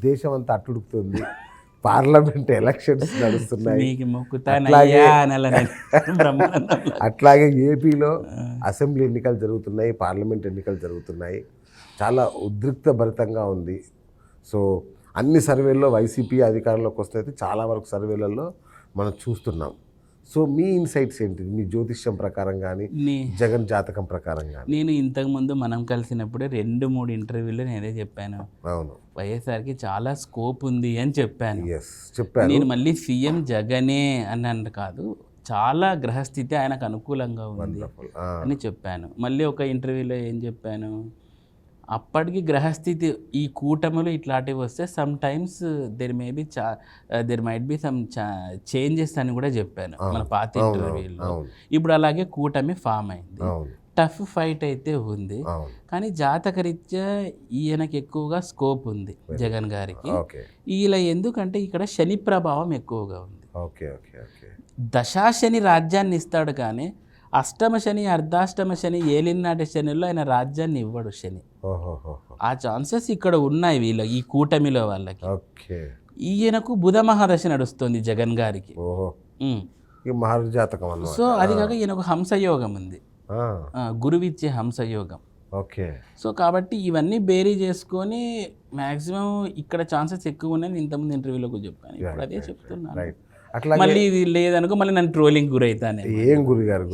దేశం అంతా అట్టుడుకుతుంది, parliament elections నడుస్తున్నాయి. మీకు మొక్కుతానయ్యా అనలా నేను బ్రహ్మానందంలో. అట్లాగే ఏపీలో అసెంబ్లీ ఎన్నికలు జరుగుతున్నాయి, పార్లమెంట్ ఎన్నికలు జరుగుతున్నాయి. చాలా ఉద్రిక్త భరితంగా ఉంది. సో అన్ని సర్వేల్లో వైసీపీ అధికారంలోకి వస్తే చాలా వరకు సర్వేలలో మనం చూస్తున్నాం. సో మీ ఇన్సైట్స్ ఏంటి, మీ జ్యోతిష్యం ప్రకారం కానీ జగన్ జాతకం ప్రకారం కానీ? నేను ఇంతకుముందు మనం కలిసినప్పుడు 2-3 ఇంటర్వ్యూలో నేనే చెప్పాను, అవును, వైఎస్ఆర్కి చాలా స్కోప్ ఉంది అని చెప్పాను. చెప్పాను. నేను మళ్ళీ సీఎం జగనే అన్నాను కాదు, చాలా గ్రహస్థితి ఆయనకు అనుకూలంగా ఉంది అని చెప్పాను. మళ్ళీ ఒక ఇంటర్వ్యూలో ఏం చెప్పాను, అప్పటికి గ్రహస్థితి ఈ కూటమిలో ఇట్లాంటివి వస్తే some times there might be some changes అని కూడా చెప్పాను మన పాత ఇంటర్వ్యూలో. ఇప్పుడు అలాగే కూటమి ఫామ్ అయింది, టఫ్ ఫైట్ అయితే ఉంది. కానీ జాతకరీత్యా ఈయనకి ఎక్కువగా స్కోప్ ఉంది జగన్ గారికి. ఇలా ఎందుకంటే ఇక్కడ శని ప్రభావం ఎక్కువగా ఉంది. దశాశని రాజ్యాన్ని ఇస్తాడు కానీ అష్టమ శని అర్ధాష్టమ శని ఏలినాటి శనిలో ఆయన రాజ్యాన్ని ఇవ్వడు శని. ఆ ఛాన్సెస్ ఇక్కడ ఉన్నాయి ఈ కూటమిలో వాళ్ళకి. ఈయనకు బుధ మహాదశ నడుస్తుంది జగన్ గారికి. సో అది కాక ఈయనకు హంసయోగం ఉంది, గురువిచ్చే హంసయోగం. సో కాబట్టి ఇవన్నీ బేరీ చేసుకొని మ్యాక్సిమం ఇక్కడ ఛాన్సెస్ ఎక్కువ ఉన్నాయని ఇంతకుముందు ఇంటర్వ్యూలో చెప్పాను, ఇప్పుడు అదే చెప్తున్నాను. మళ్ళీ ఇది లేదనుకో మళ్ళీ నన్ను ట్రోలింగ్ గురైతాను. ఏం గురుగారు